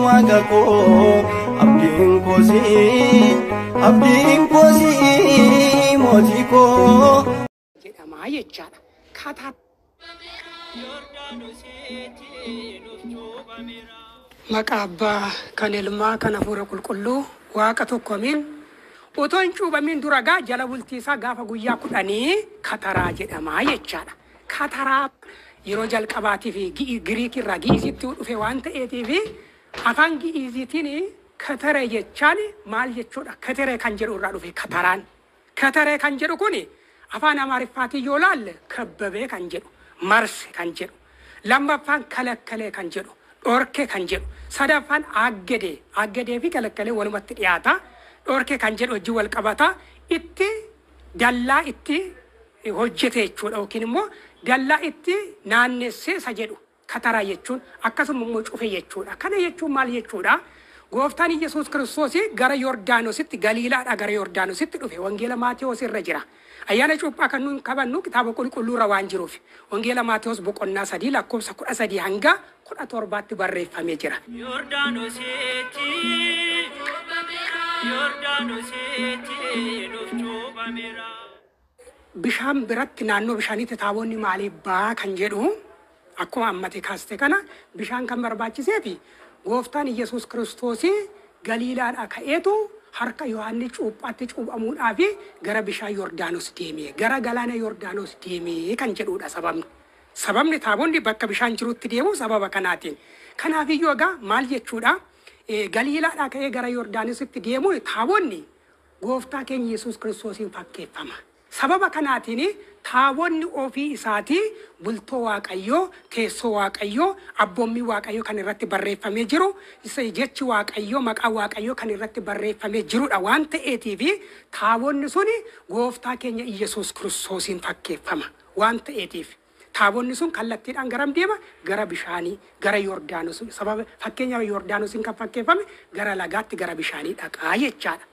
wagako abdin kosi motiko jedhama jechaadha. Kataa maqaa abbaa kan ilmaa kan hafuura qulqulluu waaqa tokkoon otoo hin cuubamin dura jala bultii isaa gaafa guyyaa 10 kataraa jedhama jechaadha. Kataraa yeroo jalqabaatii fi Giriik irraa Gi'iziitti dhufe waan ta'eetiif afaan Gi'iziitiin katare jechaan maal jechuudha? Katare kan jedhu irraa dhufe kataraan. Katare kan jedhu kun afaan Amaariffaatiin yoo laalle kabbabee kan jedhu, marse kan jedhu, lammaffaan kalakkalee kan jedhu, dhorke kan jedhu, sadaffaan aggadee fi kalakkalee walumatti dhiyaata. Dhorke kan jedhu hojii wal qabata. Itti dallaa itti hojjete jechuudha yookiin immoo dallaa itti naannessee isa jedhu kataraa jechuun akkasuma immoo cufe jechuudha. Kana jechuun maal jechuudha? Gooftaan Yesuus Kiristoos gara Yordaanositti Galiilaadhaa gara Yordaanositti dhufe wangeela Maatewos irra jira. Ayyaana cuuphaa kan nuyi qabannu kitaaba qulqulluu irra waan jiruuf wangeela Maatewos boqonnaa 3 lakkoofsa 13 hanga 17tti barreeffamee jira. Bishaan biratti naannoo bishaaniitti taaboonni maaliif baa kan jedhu akkuma ammate kaaste kana bishaan kan barbaachiseefi gooftaan Yesuus Kiristoos Galiilaadhaa ka'eetu harka Yohaannis cuuphaatti cuuphamuudhaaf gara bishaan Yordaanos deemee gara galaana Yordaanos deemee kan jedhudha sababni. Sababni taaboonni bakka bishaan jirutti deemu sababa kanaatiin. Kanaaf iyyuu egaa maal jechuudha? Galiilaadhaa ka'ee gara Yordaanositti deemu taaboonni gooftaa keenya Yesuus Kiristoosiin fakkeeffama. Sababa kanaatiin taaboonni ofii isaatii bultoo Waaqayyoo, teessoo Waaqayyoo, abboommii Waaqayyoo kan irratti barreeffamee jiru, jechi Waaqayyoo, maqaa Waaqayyoo kan irratti barreeffamee jirudha waan ta'eetiif taaboonni suni gooftaa keenya Yesuus Kiristoosiin fakkeeffama waan ta'eetiif. Taaboonni sun kallattiidhaan garam deema? Gara bishaanii, gara Yordaanos. Sababa fakkeenyaaf Yordaanosiin kan fakkeeffame gara lagaatti gara bishaanii dhaqaa jechaadha.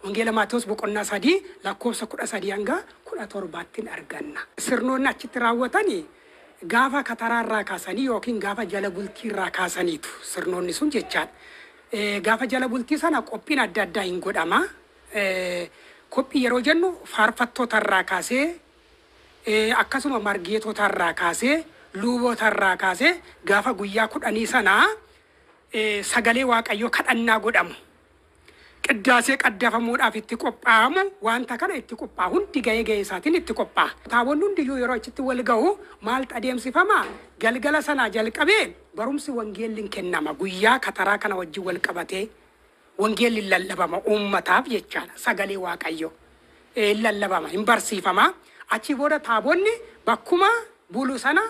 Wangeela Maatewos boqonnaa 3 lakkoofsa 13 hanga 17tti arganna. Sirnoonni achitti raawwatanii gaafa kataraarraa kaasanii yookiin gaafa jala bultiirraa kaasaniitu sirnoonni sun jechaadha. Gaafa jala bultii sana qophiin adda addaa hin godhama. Qophii yeroo jennu faarfattootarraa kaasee akkasuma margeetotarraa kaasee luubootarraa kaasee gaafa guyyaa 10 sanaa sagalee Waaqayyoo kadhannaa godhamu. Qiddaasee qaddafamuudhaaf itti qophaa'amu wanta kana itti qophaa'u hundi ga'ee isaatiin itti qophaa'a. Taaboonni hundiyyuu yeroo achitti wal ga'u maaltu adeemsifama? Galgala sanaa jalqabee barumsi wangeelliin kennama. Guyyaa kataraa kana wajjin wal qabatee wangeelli lallabama uummataaf jechaadha. Sagalee Waaqayyoo lallabama hin barsiifama. Achi booda taaboonni bakkuma bulu sana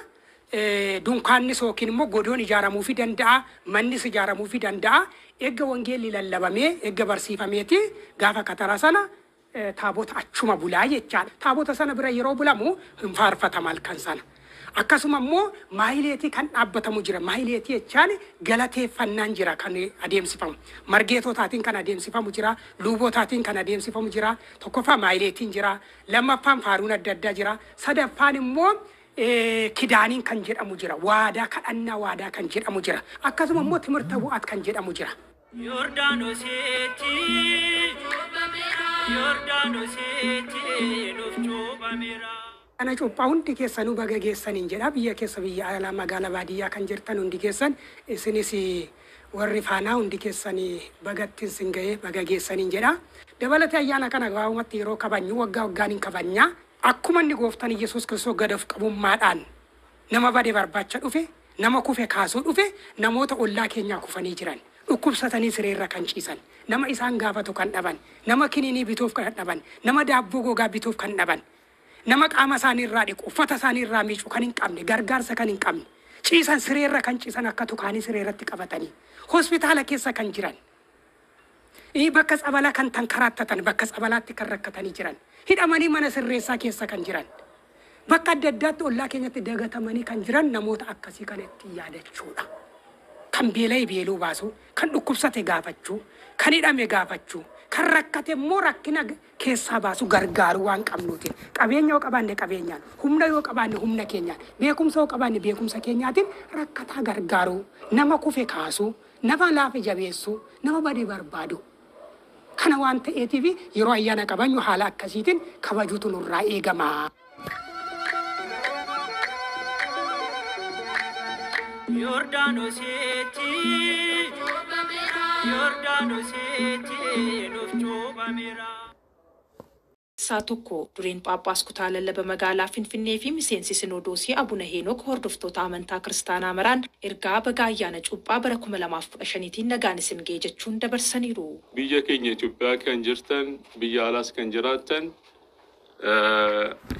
dunkaannis yookiin immoo godoon ijaaramuu fi danda'a, mannis ijaaramuu fi danda'a. Eegga wangeelli lallabamee eegga barsiifameeti gaafa kataraa sana taabota achuma bulaa jechaadha. Taabota sana bira yeroo bulamu hin faarfatama halkan sana. Akkasuma immoo maayileetii kan dhaabbatamu jira. Maayileetii jechaan galateeffannaan jira kan adeemsifamu. Margeetotaatiin kan adeemsifamu jira. Luubotaatiin kan adeemsifamu jira. Tokkoffaa maayileetiin jira. Lammaffaan faaruun adda addaa jira. Sadaffaan immoo kidaaniin kan jedhamu jira. Waadaa kadhannaa waadaa kan jedhamu jira. Akkasuma immoo timirta bu'aat kan jedhamu jira. Ana cuuphaa hundi keessanuu baga geessaniin jedha. Biyya keessa biyya alaa magaalaa baadiyyaa kan jirtan hundi keessan isinis warri faanaa hundi keessanii bagattiin sin ga'ee baga geessaniin jedha. Dabalatee ayyaana kana gabaabumatti yeroo kabanyu waggaa waggaan hin kabanya. Akkuma inni gooftaan Yesuus Kiristoos gadaaf qabummaadhaan nama bade barbaacha dhufe, nama kufe kaasuu dhufe, namoota ollaa keenyaa kufanii jiran, dhukkubsatanii sireerra kan ciisan, nama isaan gaafatu kan dhaban, nama kiniinii bituuf kan dhaban, nama daabboo gogaa bituuf kan dhaban, nama qaama isaanii irraa dhiqu, uffata isaanii irraa miicu kan hin qabne, gargaarsa kan hin qabne, ciisan sireerra kan ciisan akka tukaanii sireerratti qabatanii, hospitaala keessa kan jiran. Bakka tsabalaa kan tankarattatan, bakka tsabalaatti kan rakkatanii jiran. Hidhamanii mana sirreessaa keessa kan jiran. Bakka adda addaatti ollaa keenyatti dagatamanii kan jiran namoota akkasii kan itti yaadachuudha. Kan beela'e beeluu baasu, kan dhukkubsate gaafachuu, kan hidhame gaafachuu, kan rakkate immoo rakkina keessaa baasu gargaaru waan qabnuutiin. Qabeenya yoo qabaanne qabeenyaan, humna yoo qabaanne humna keenyaan, beekumsa yoo qabaanne beekumsa keenyaatiin rakkataa gargaaru, nama kufe kaasuu, nama laafi jabeessu nama badii barbaadu kana waan ta'eetiif yeroo ayyaana qabanyu haala akkasiitiin kabajuutu nurraa eegama. Yordaanosiitti nuuf cuubameera. Saa tokko dureen Phaaphaas kutaa lallaba magaalaa Finfinnee fi miseensi Sinodoosii Abuna Heenok hordoftoota amantaa kiristaanaa maraan ergaa baga ayyaana cuuphaa bara 2015tiin nagaan isin ga'e jechuun dabarsaniiru. Biyya keenya Itoophiyaa kan jirtan, biyya alaas kan jiraattan,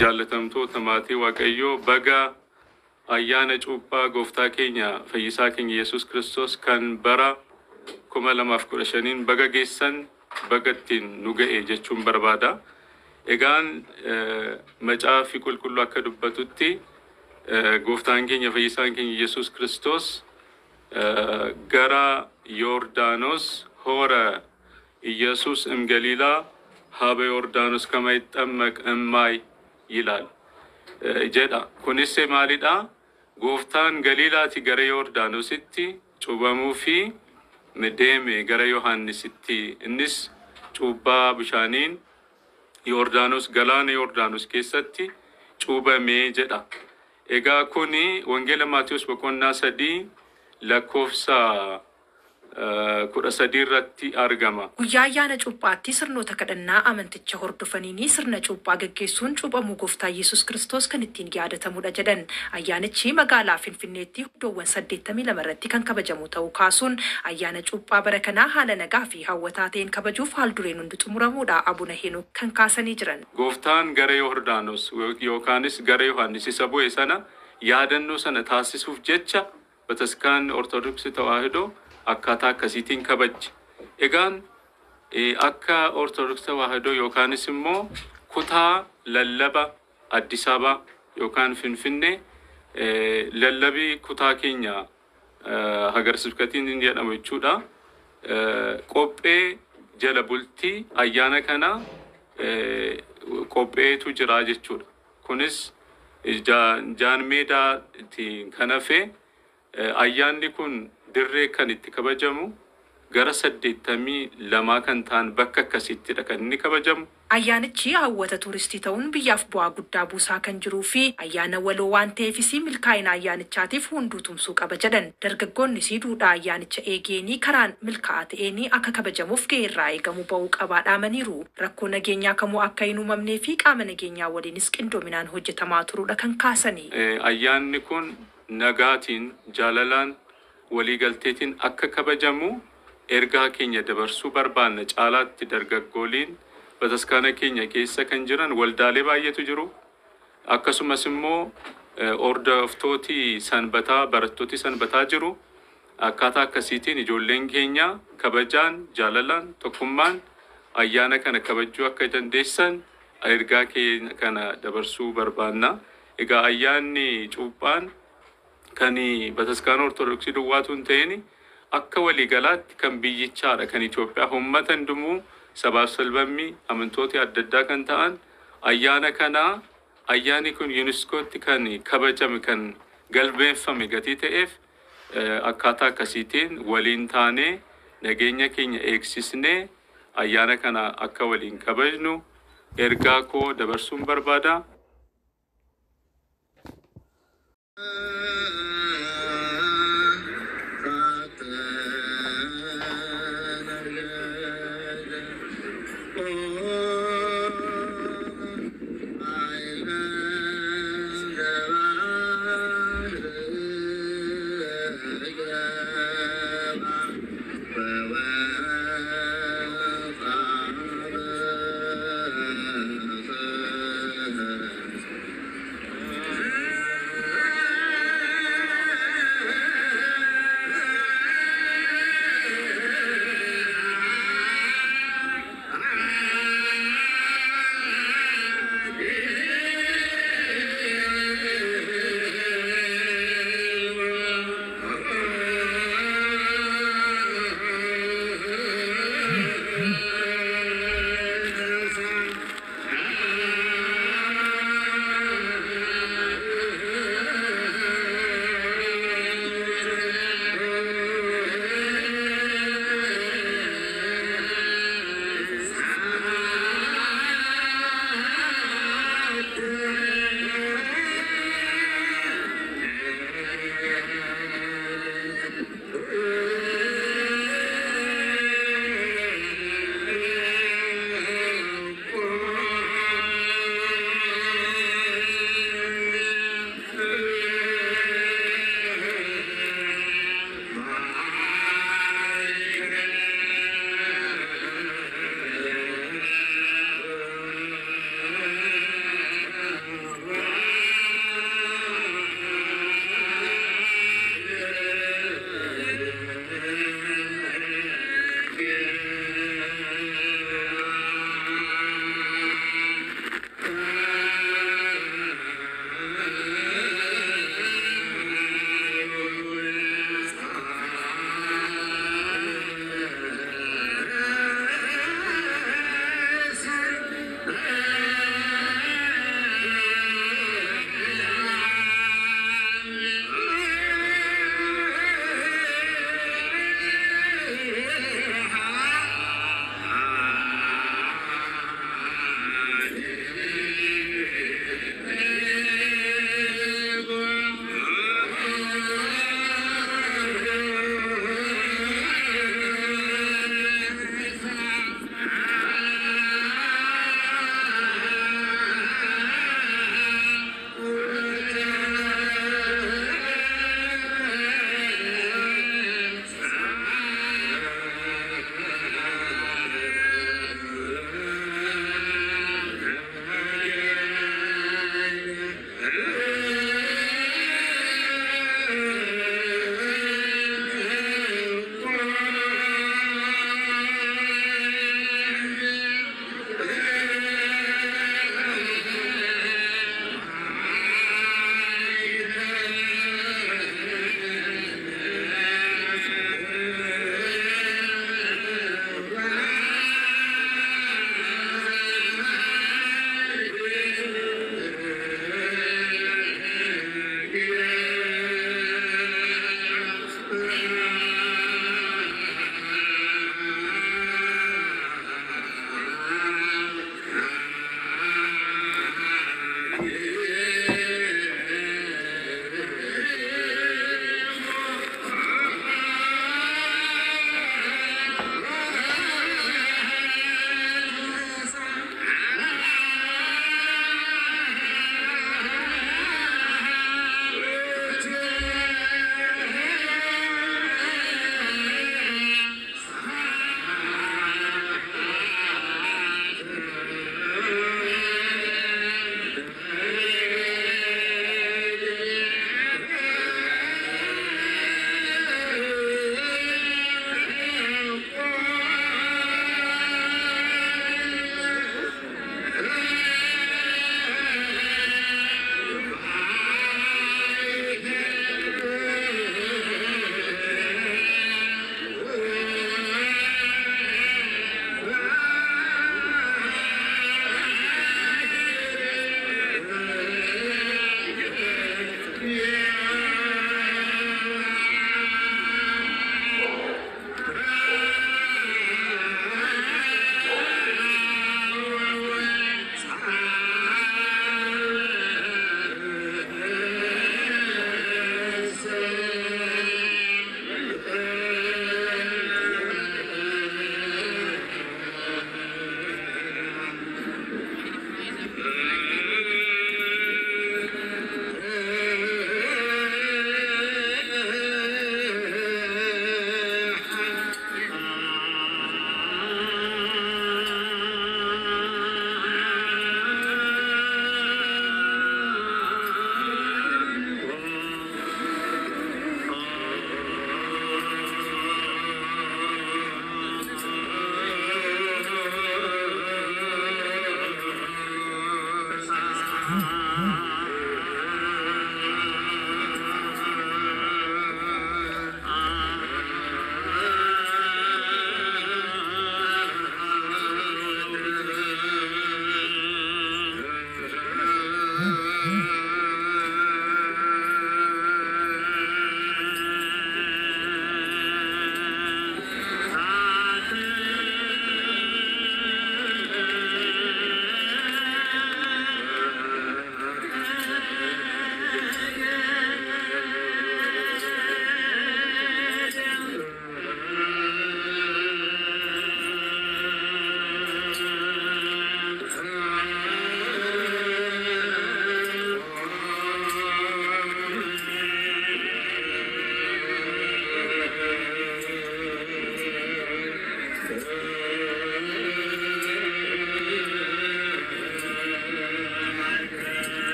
jaallatamtoota maatii Waaqayyoo baga ayyaana cuuphaa gooftaa keenya fayyisaa keenya Yesuus Kiristoos kan bara 2015 baga geessan baga ittiin nu ga'e jechuun barbaada. Egaan macaafi qulqulluu akka dubbatutti gooftaan keenya fayyisaan keenya Yesuus Kiristoos gara Yordaanos hora Yesuus Galiilaa haba Yordaanos kama ይጠመቅ እማይ ይላል jedha. Kunis maalidha? Gooftaan Galiilaati gara Yordaanositti cuuphamuu fi deeme gara Yohaannisitti. Innis cuuphaa bishaaniin Yordaanos galaana Yordaanos keessatti cuuphamee jedha. Egaa kuni wangeela Maatiyos boqonnaa 3 lakkoofsa 13 irratti argama. Guyyaa ayyaana cuuphaatti sirnoota kadhannaa amanticha hordofaniin sirna cuuphaa gaggeessuun cuuphamuu gooftaa Yesuus Kiristoos kan ittiin yaadatamudha jedhan. Ayyaanichi magaalaa Finfinneetti iddoowwan 82 irratti kan kabajamu ta'uu kaasuun ayyaana cuuphaa bara kanaa haala nagaa fi hawwataa ta'een kabajuuf haaldureen hundi xumuramuudha Abuna Heenok kan kaasanii jiran. Gooftaan gara Yordaanos yookaanis gara Yohaannis isa bu'e sana yaadannoo sana taasisuuf jecha Bataskaan Ortodoksii Tawaahidoo akkaataa akkasiitiin kabajji. Egaan akka Ortodoksii Tawaahidoo yookaanis immoo kutaa lallaba Addis Ababa yookaan Finfinnee lallabii kutaa keenya Hagar Sibkatiin jedhamu jechuudha. Qophee jala bultii ayyaana kana qopheetu jira jechuudha. Kunis jaan meedaatiin kan hafe ayyaanni kun dirree kan itti kabajamu gara 82 kan ta'an bakka akkasiittidha kan inni kabajamu. Ayyaanichi hawwata turistii ta'uun biyyaaf bu'aa guddaa buusaa kan jiruu fi ayyaana waloo waan ta'eefis milkaa'ina ayyaanichaatiif hunduu tumsuu qaba jedhan. Dargaggoonni duudhaa ayyaanicha eegeenii karaan milkaa'aa ta'een akka kabajamuuf ga'eerraa eegamu ba'uu qabaa dhaamaniiru. Rakkoo nageenyaa kamuu akka hin uumamnee fi qaama nageenyaa waliinis qindoominaan hojjetamaa turuudha kan kaasanii. Ayyaanni kun nagaatiin jaalalaan waliigalteetiin akka kabajamu ergaa keenya dabarsuu barbaanna. Caalaatti dargaggooliin bataskaana keenya keessa kan jiran waldaalee baay'eetu jiru. Akkasumas immoo hordoftooti sanbataa barattooti sanbataa jiru. Akkaataa akkasiitiin ijoolleen keenya kabajaan jaalalaan tokkummaan ayyaana kana kabajuu akka dandeessan ergaa keenya kana dabarsuu barbaanna. Egaa ayyaanni cuuphaan kan Bataskaan Ortodoksii duwwaatu hin ta'in akka waliigalaatti kan biyyichaadha kan Itoophiyaa uummata hundumuu sabaaf salbammii amantooti adda addaa kan ta'an ayyaana kana ayyaani kun UNESCOtti kan kabajame kan galmeeffame gatii ta'eef akkaataa akkasiitiin waliin taanee nageenya keenya eegsisnee ayyaana kana akka waliin kabajnu ergaa koo dabarsuun barbaada.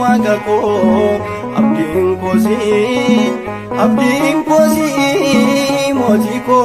Wagako abdin kosi motiko